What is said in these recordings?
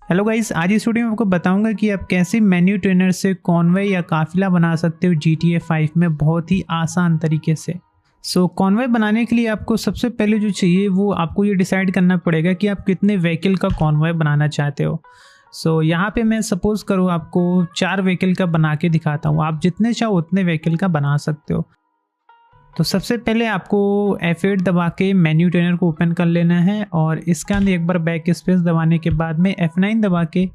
Hello guys, आज इस video में आपको बताऊंगा कि आप कैसे मेन्यू ट्रेनर से कॉन्वॉय या काफिला बना सकते हो GTA 5 में बहुत ही आसान तरीके से। कॉन्वॉय बनाने के लिए आपको सबसे पहले जो चाहिए वो आपको ये डिसाइड करना पड़ेगा कि आप कितने व्हीकल का कॉन्वॉय बनाना चाहते हो। यहाँ पे मैं सपोज करूँ आपको 4 व्हीकल का बना के दिखाता हूँ। आप जितने चाहो उतने व्हीकल का बना सकते हो। तो सबसे पहले आपको F8 दबा के मेन्यू ट्रेनर को ओपन कर लेना है और इसके अंदर एक बार बैक स्पेस दबाने के बाद में F9 दबा के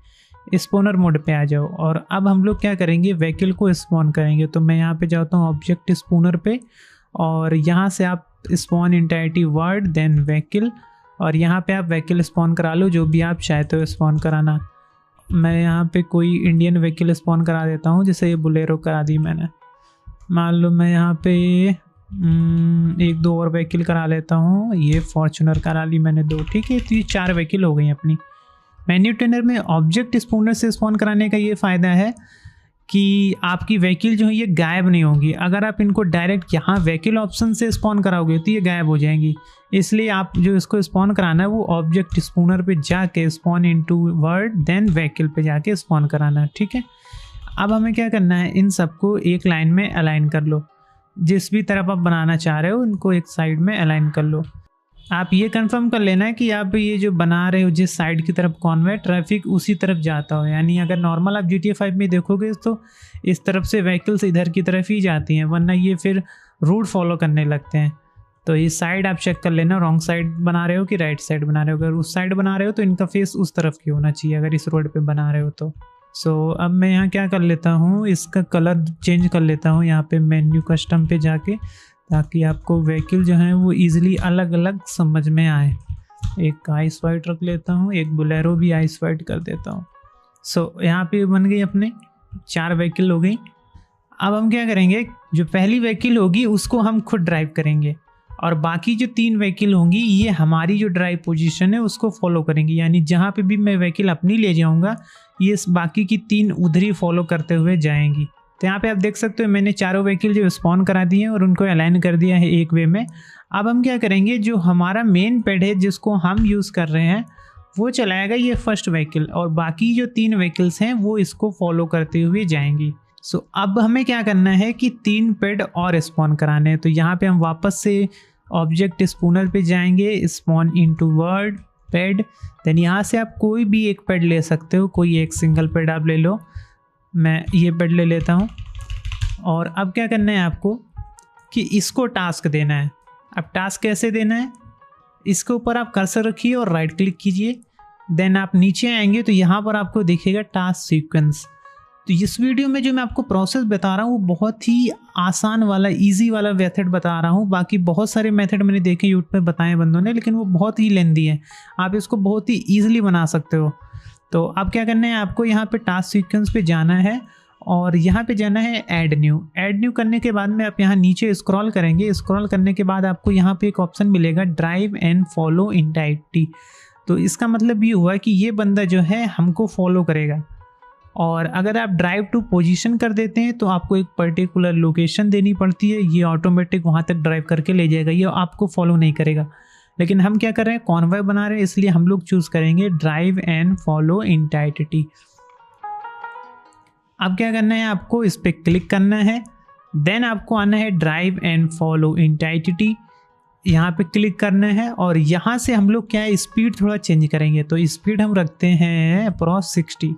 स्पॉनर मोड पे आ जाओ। और अब हम लोग क्या करेंगे, व्हीकल को स्पॉन करेंगे। तो मैं यहाँ पे जाता हूँ ऑब्जेक्ट स्पॉनर पे और यहाँ से आप spawn entirety world then vehicle, और यहाँ पे आप व्हीकल स्पॉन करा लो जो भी आप चाहते हो स्पॉन कराना। मैं यहाँ पे कोई इंडियन व्हीकल स्पॉन करा देता हूँ, जैसे ये बोलेरो करा दी मैंने। मान लो मैं यहाँ पे एक दो और व्हीकल करा लेता हूँ, ये फॉर्च्यूनर करा ली मैंने 2। ठीक है, तो ये 4 व्हीकल हो गई अपनी। मेन्यू ट्रेनर में ऑब्जेक्ट स्पॉनर से स्पॉन कराने का ये फ़ायदा है कि आपकी व्हीकल जो है ये गायब नहीं होंगी। अगर आप इनको डायरेक्ट यहाँ व्हीकल ऑप्शन से स्पॉन कराओगे तो ये गायब हो जाएंगी। इसलिए आप जो इसको स्पॉन कराना है वो ऑब्जेक्ट स्पॉनर पे जाके spawn into world then vehicle पे जाके स्पॉन कराना है। ठीक है, अब हमें क्या करना है, इन सबको एक लाइन में अलाइन कर लो। जिस भी तरफ आप बनाना चाह रहे हो इनको एक साइड में अलाइन कर लो। आप ये कंफर्म कर लेना है कि आप ये जो बना रहे हो जिस साइड की तरफ कॉन्वॉय ट्रैफिक उसी तरफ जाता हो। यानी अगर नॉर्मल आप GTA 5 में देखोगे तो इस तरफ से व्हीकल्स इधर की तरफ ही जाती हैं, वरना ये फिर रूट फॉलो करने लगते हैं। तो ये साइड आप चेक कर लेना, रॉन्ग साइड बना रहे हो कि राइट साइड बना रहे हो। अगर उस साइड बना रहे हो तो इनका फेस उस तरफ की होना चाहिए अगर इस रोड पर बना रहे हो तो। अब मैं यहाँ क्या कर लेता हूँ, इसका कलर चेंज कर लेता हूँ यहाँ पे मेन्यू कस्टम पे जाके, ताकि आपको व्हीकल जो है वो इजीली अलग अलग समझ में आए। एक आइस वाइट रख लेता हूँ, एक बोलेरो भी आइस वाइट कर देता हूँ। यहाँ पे बन गई अपने 4 व्हीकल हो गई। अब हम क्या करेंगे, जो पहली व्हीकल होगी उसको हम खुद ड्राइव करेंगे और बाकी जो 3 व्हीकल होंगी ये हमारी जो ड्राइव पोजीशन है उसको फॉलो करेंगी। यानी जहाँ पे भी मैं व्हीकल अपनी ले जाऊँगा ये बाकी की 3 उधर ही फॉलो करते हुए जाएंगी। तो यहाँ पे आप देख सकते हो मैंने चारों व्हीकल जो स्पॉन करा दिए हैं और उनको अलाइन कर दिया है एक वे में। अब हम क्या करेंगे, जो हमारा मेन पैड है जिसको हम यूज़ कर रहे हैं वो चलाएगा ये फर्स्ट व्हीकल और बाकी जो 3 व्हीकल्स हैं वो इसको फॉलो करते हुए जाएंगी। अब हमें क्या करना है कि 3 पैड और स्पॉन कराने हैं। तो यहाँ पे हम वापस से ऑब्जेक्ट स्पॉनर पे जाएंगे, spawn into world pad, then यहाँ से आप कोई भी एक पैड ले सकते हो, कोई एक सिंगल पैड आप ले लो। मैं ये पैड ले लेता हूँ। और अब क्या करना है आपको कि इसको टास्क देना है। अब टास्क कैसे देना है, इसके ऊपर आप कर्सर रखिए और राइट क्लिक कीजिए, देन आप नीचे आएंगे तो यहाँ पर आपको दिखेगा टास्क सीक्वेंस। तो इस वीडियो में जो मैं आपको प्रोसेस बता रहा हूँ वो बहुत ही आसान वाला इजी वाला मेथड बता रहा हूँ। बाकी बहुत सारे मेथड मैंने देखे यूट्यूब पे बताए बंदों ने, लेकिन वो बहुत ही लेंदी है। आप इसको बहुत ही ईजिली बना सकते हो। तो अब क्या करना है, आपको यहाँ पे टास्क सीक्वेंस पे जाना है और यहाँ पे जाना है ऐड न्यू। ऐड न्यू करने के बाद में आप यहाँ नीचे स्क्रॉल करेंगे। स्क्रॉल करने के बाद आपको यहाँ पे एक ऑप्शन मिलेगा ड्राइव एंड फॉलो इंटायरिटी। तो इसका मतलब ये हुआ कि ये बंदा जो है हमको फॉलो करेगा। और अगर आप ड्राइव टू पोजीशन कर देते हैं तो आपको एक पर्टिकुलर लोकेशन देनी पड़ती है, ये ऑटोमेटिक वहाँ तक ड्राइव करके ले जाएगा, ये आपको फॉलो नहीं करेगा। लेकिन हम क्या कर रहे हैं, कॉन्वॉय बना रहे हैं, इसलिए हम लोग चूज़ करेंगे ड्राइव एंड फॉलो इंटायरिटी। अब क्या करना है, आपको इस पर क्लिक करना है, देन आपको आना है ड्राइव एंड फॉलो इंटायरिटी, यहाँ पे क्लिक करना है और यहाँ से हम लोग क्या है स्पीड थोड़ा चेंज करेंगे। तो स्पीड हम रखते हैं अप्रॉक्स 60।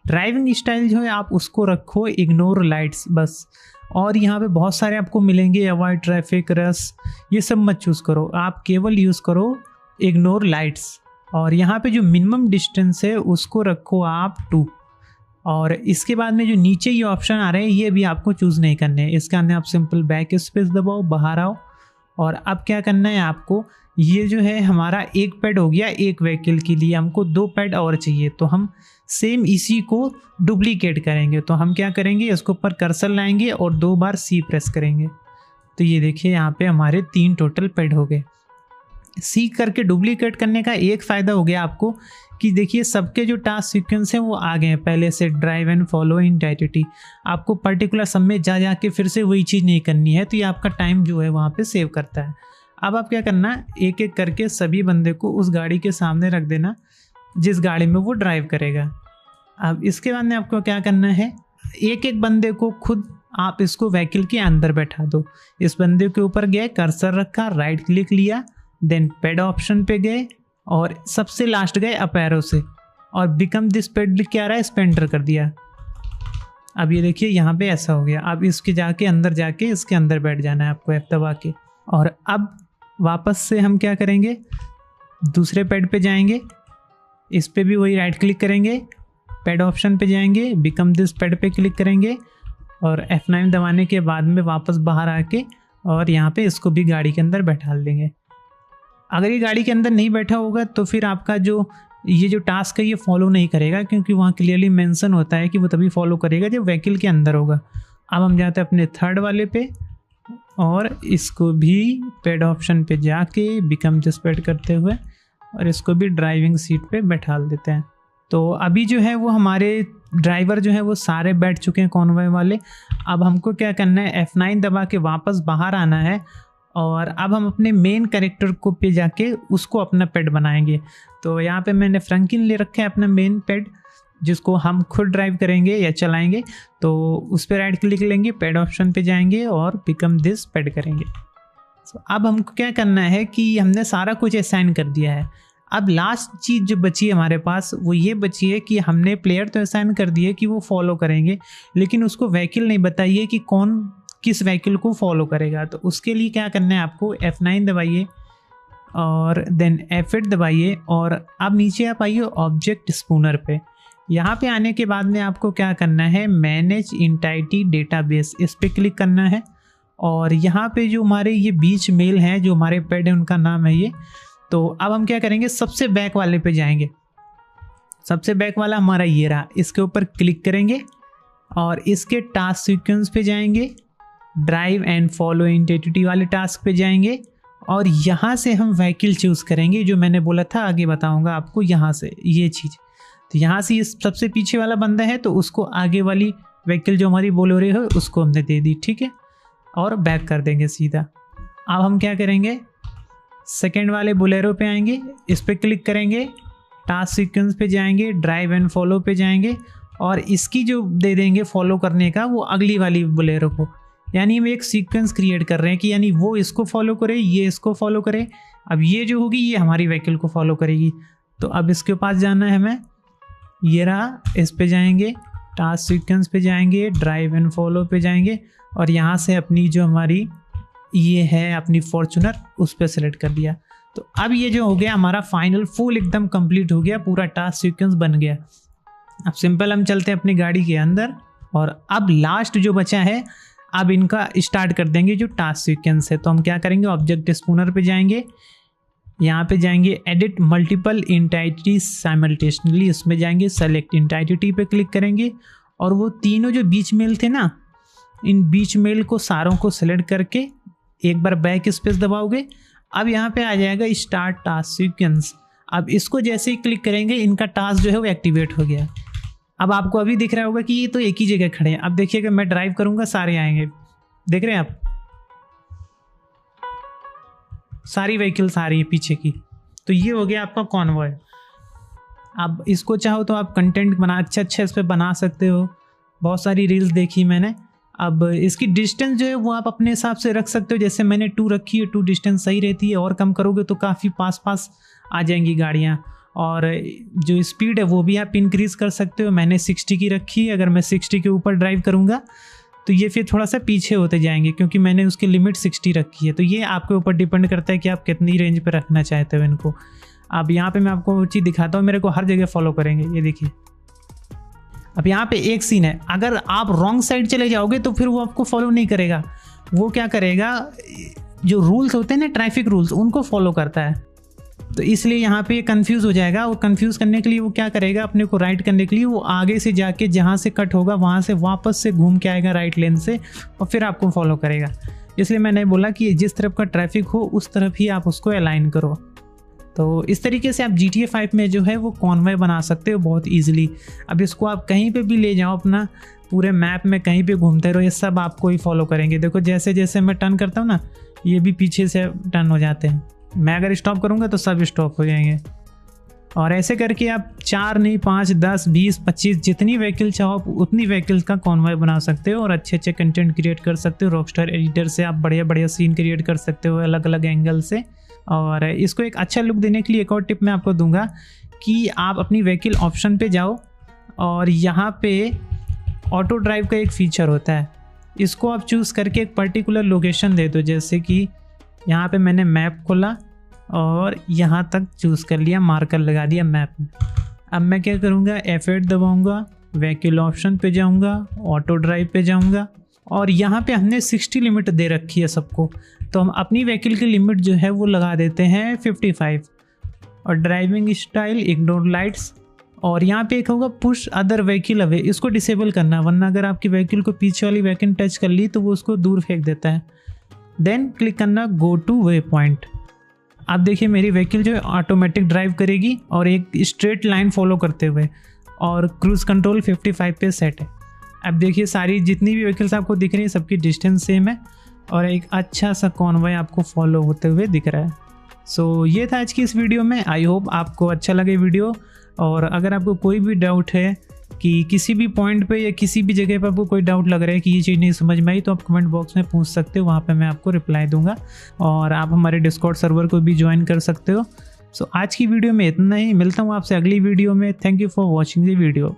ड्राइविंग स्टाइल जो है आप उसको रखो इग्नोर लाइट्स बस। और यहाँ पे बहुत सारे आपको मिलेंगे, अवॉइड ट्रैफिक, रश, ये सब मत चूज़ करो, आप केवल यूज़ करो इग्नोर लाइट्स। और यहाँ पे जो मिनिमम डिस्टेंस है उसको रखो आप 2। और इसके बाद में जो नीचे ये ऑप्शन आ रहे हैं ये भी आपको चूज़ नहीं करने हैं। इसके अंदर आप सिंपल बैक स्पेस दबाओ, बाहर आओ। और अब क्या करना है आपको, ये जो है हमारा एक पैड हो गया एक व्हीकल के लिए, हमको 2 पैड और चाहिए। तो हम सेम इसी को डुप्लीकेट करेंगे। तो हम क्या करेंगे, इसके ऊपर कर्सर लाएंगे और 2 बार C प्रेस करेंगे। तो ये देखिए यहाँ पे हमारे 3 टोटल पैड हो गए। C करके डुप्लीकेट करने का एक फ़ायदा हो गया आपको कि देखिए सबके जो टास्क सीक्वेंस हैं वो आ गए हैं पहले से, ड्राइव एंड फॉलो इंटायरिटी। आपको पर्टिकुलर सब में जा के फिर से वही चीज़ नहीं करनी है, तो ये आपका टाइम जो है वहाँ पे सेव करता है। अब आप क्या करना, एक एक करके सभी बंदे को उस गाड़ी के सामने रख देना जिस गाड़ी में वो ड्राइव करेगा। अब इसके बाद में आपको क्या करना है, एक एक बंदे को खुद आप इसको व्हीकल के अंदर बैठा दो। इस बंदे के ऊपर गए, कर्सर रखा, राइट क्लिक लिया, देन पेड ऑप्शन पे गए और सबसे लास्ट गए अप एरो से और बिकम दिस पेड लिख के आ रहा है, इस पे एंटर कर दिया। अब ये देखिए यहाँ पे ऐसा हो गया। अब इसके जाके अंदर जाके इसके अंदर बैठ जाना है आपको F दबा के। और अब वापस से हम क्या करेंगे, दूसरे पेड पे जाएंगे, इस पे भी वही राइट क्लिक करेंगे, पेड ऑप्शन पे जाएंगे, बिकम दिस पेड पे क्लिक करेंगे और F9 दबाने के बाद में वापस बाहर आके और यहाँ पे इसको भी गाड़ी के अंदर बैठा देंगे। अगर ये गाड़ी के अंदर नहीं बैठा होगा तो फिर आपका ये जो टास्क है ये फॉलो नहीं करेगा, क्योंकि वहाँ क्लियरली मेंशन होता है कि वो तभी फॉलो करेगा जब व्हीकल के अंदर होगा। अब हम जाते हैं अपने थर्ड वाले पे और इसको भी पेड ऑप्शन पे जाके बिकम दिस पेड करते हुए और इसको भी ड्राइविंग सीट पे बैठा देते हैं। तो अभी जो है वो हमारे ड्राइवर जो है वो सारे बैठ चुके हैं कॉन्वॉय वाले। अब हमको क्या करना है, F9 दबा के वापस बाहर आना है और अब हम अपने मेन कैरेक्टर को पे जाके उसको अपना पेड बनाएंगे। तो यहाँ पे मैंने फ्रैंकलिन ले रखा है अपना मेन पेड, जिसको हम खुद ड्राइव करेंगे या चलाएंगे। तो उस पर राइट क्लिक लेंगे, पेड ऑप्शन पे जाएंगे और बिकम दिस पेड करेंगे। तो अब हमको क्या करना है कि हमने सारा कुछ असाइन कर दिया है। अब लास्ट चीज़ जो बची है हमारे पास वो ये बची है कि हमने प्लेयर तो असाइन कर दिए कि वो फॉलो करेंगे, लेकिन उसको व्हीकल नहीं बताइए कि कौन किस व्हीकल को फॉलो करेगा। तो उसके लिए क्या करना है, आपको F9 दबाइए और देन F8 दबाइए और अब नीचे आप आइए ऑब्जेक्ट स्पूनर पे। यहाँ पे आने के बाद में आपको क्या करना है, मैनेज एंटिटी डेटाबेस, इस पे क्लिक करना है और यहाँ पे जो हमारे ये बीच मेल हैं, जो हमारे पेड है उनका नाम है ये। तो अब हम क्या करेंगे, सबसे बैक वाले पे जाएंगे। सबसे बैक वाला हमारा ये रहा, इसके ऊपर क्लिक करेंगे और इसके टास्क सीक्वेंस पे जाएंगे, ड्राइव एंड फॉलो एंटिटी वाले टास्क पे जाएंगे और यहाँ से हम व्हीकल चूज़ करेंगे, जो मैंने बोला था आगे बताऊंगा आपको। यहाँ से ये चीज़, तो यहाँ से इस सबसे पीछे वाला बंदा है तो उसको आगे वाली व्हीकल जो हमारी बोलेरो है उसको हमने दे दी, ठीक है, और बैक कर देंगे सीधा। अब हम क्या करेंगे, सेकेंड वाले बोलेरो पे आएंगे, इस पर क्लिक करेंगे, टास्क सीक्वेंस पे जाएंगे, ड्राइव एंड फॉलो पे जाएंगे और इसकी जो दे देंगे फॉलो करने का वो अगली वाली बोलेरो को। यानी हम एक सीक्वेंस क्रिएट कर रहे हैं कि यानी वो इसको फॉलो करे, ये इसको फॉलो करे। अब ये जो होगी ये हमारी व्हीकल को फॉलो करेगी। तो अब इसके पास जाना है हमें, ये रहा, इस पे जाएंगे, टास्क सीक्वेंस पे जाएंगे, ड्राइव एंड फॉलो पे जाएंगे और यहाँ से अपनी जो हमारी ये है अपनी फॉर्च्यूनर उस पर सेलेक्ट कर दिया। तो अब ये जो हो गया हमारा फाइनल फुल एकदम कंप्लीट हो गया, पूरा टास्क सीक्वेंस बन गया। अब सिंपल हम चलते हैं अपनी गाड़ी के अंदर और अब लास्ट जो बचा है अब इनका स्टार्ट कर देंगे जो टास्क सीक्वेंस है। तो हम क्या करेंगे, ऑब्जेक्ट स्पूनर पे जाएंगे, यहाँ पे जाएंगे एडिट मल्टीपल एंटिटीज साइमल्टेनियसली, इसमें जाएंगे सेलेक्ट एंटिटी पे क्लिक करेंगे और वो तीनों जो बीच मेल थे ना, इन बीच मेल को सारों को सेलेक्ट करके एक बार बैक स्पेस दबाओगे। अब यहाँ पे आ जाएगा स्टार्ट टास्क सीक्वेंस। अब इसको जैसे ही क्लिक करेंगे इनका टास्क जो है वो एक्टिवेट हो गया। अब आपको अभी दिख रहा होगा कि ये तो एक ही जगह खड़े हैं। अब देखिएगा मैं ड्राइव करूंगा, सारे आएंगे, देख रहे हैं आप, सारी व्हीकल्स आ रही है पीछे की। तो ये हो गया आपका कॉन्वॉय। अब इसको चाहो तो आप कंटेंट बना अच्छा इस पर बना सकते हो। बहुत सारी रील्स देखी मैंने। अब इसकी डिस्टेंस जो है वो आप अपने हिसाब से रख सकते हो, जैसे मैंने 2 रखी है, 2 डिस्टेंस सही रहती है। और कम करोगे तो काफ़ी पास आ जाएंगी गाड़ियाँ। और जो स्पीड है वो भी आप इंक्रीज़ कर सकते हो। मैंने 60 की रखी है, अगर मैं 60 के ऊपर ड्राइव करूँगा तो ये फिर थोड़ा सा पीछे होते जाएंगे, क्योंकि मैंने उसकी लिमिट 60 रखी है। तो ये आपके ऊपर डिपेंड करता है कि आप कितनी रेंज पे रखना चाहते हो इनको। अब यहाँ पे मैं आपको वो चीज़ दिखाता हूँ, मेरे को हर जगह फॉलो करेंगे, ये देखिए। अब यहाँ पे एक सीन है, अगर आप रॉन्ग साइड चले जाओगे तो फिर वो आपको फॉलो नहीं करेगा। वो क्या करेगा, जो रूल्स होते हैं ना ट्रैफिक रूल्स, उनको फॉलो करता है। तो इसलिए यहाँ पे ये कंफ्यूज हो जाएगा। और कंफ्यूज करने के लिए वो क्या करेगा, अपने को राइट करने के लिए वो आगे से जाके जहाँ से कट होगा वहाँ से वापस से घूम के आएगा राइट लेन से और फिर आपको फॉलो करेगा। इसलिए मैंने बोला कि जिस तरफ का ट्रैफिक हो उस तरफ ही आप उसको अलाइन करो। तो इस तरीके से आप GTA 5 में जो है वो कॉन्वॉय बना सकते हो बहुत ईजिली। अब इसको आप कहीं पे भी ले जाओ, अपना पूरे मैप में कहीं पे घूमते रहो, ये सब आपको ही फॉलो करेंगे। देखो जैसे जैसे मैं टर्न करता हूँ ना, ये भी पीछे से टर्न हो जाते हैं। मैं अगर स्टॉप करूँगा तो सब स्टॉप हो जाएंगे। और ऐसे करके आप 4 नहीं 5, 10, 20, 25 जितनी व्हीकल चाहो आप उतनी व्हीकल्स का कॉन्वॉय बना सकते हो और अच्छे अच्छे कंटेंट क्रिएट कर सकते हो। रॉकस्टार एडिटर से आप बढ़िया बढ़िया सीन क्रिएट कर सकते हो अलग अलग एंगल से। और इसको एक अच्छा लुक देने के लिए एक और टिप मैं आपको दूंगा कि आप अपनी व्हीकल ऑप्शन पे जाओ और यहाँ पे ऑटो ड्राइव का एक फीचर होता है, इसको आप चूज़ करके एक पर्टिकुलर लोकेशन दे दो। जैसे कि यहाँ पे मैंने मैप खोला और यहाँ तक चूज़ कर लिया, मार्कर लगा दिया मैप में। अब मैं क्या करूँगा, F8 दबाऊँगा, व्हीकल ऑप्शन पे जाऊँगा, ऑटो ड्राइव पे जाऊँगा और यहाँ पे हमने 60 लिमिट दे रखी है सबको, तो हम अपनी व्हीकल की लिमिट जो है वो लगा देते हैं 55। और ड्राइविंग स्टाइल, इग्नोर लाइट्स, और यहाँ पे एक होगा पुश अदर व्हीकल अवे, इसको डिसेबल करना, वरना अगर आपकी व्हीकल को पीछे वाली व्हीकल टच कर ली तो वो उसको दूर फेंक देता है। देन क्लिक करना गो टू वे पॉइंट। आप देखिए मेरी व्हीकल जो है ऑटोमेटिक ड्राइव करेगी और एक स्ट्रेट लाइन फॉलो करते हुए, और क्रूज़ कंट्रोल 55 पे सेट है। अब देखिए सारी जितनी भी व्हीकल्स आपको दिख रही है सबकी डिस्टेंस सेम है और एक अच्छा सा कॉन्वॉय आपको फॉलो होते हुए दिख रहा है। सो ये था आज की इस वीडियो में। आई होप आपको अच्छा लगे वीडियो, और अगर आपको कोई भी डाउट है कि किसी भी पॉइंट पे या किसी भी जगह पे आपको कोई डाउट लग रहा है कि ये चीज़ नहीं समझ में आई, तो आप कमेंट बॉक्स में पूछ सकते हो, वहाँ पे मैं आपको रिप्लाई दूंगा। और आप हमारे डिस्कॉर्ड सर्वर को भी ज्वाइन कर सकते हो। सो आज की वीडियो में इतना ही, मिलता हूँ आपसे अगली वीडियो में। Thank you for watching the video.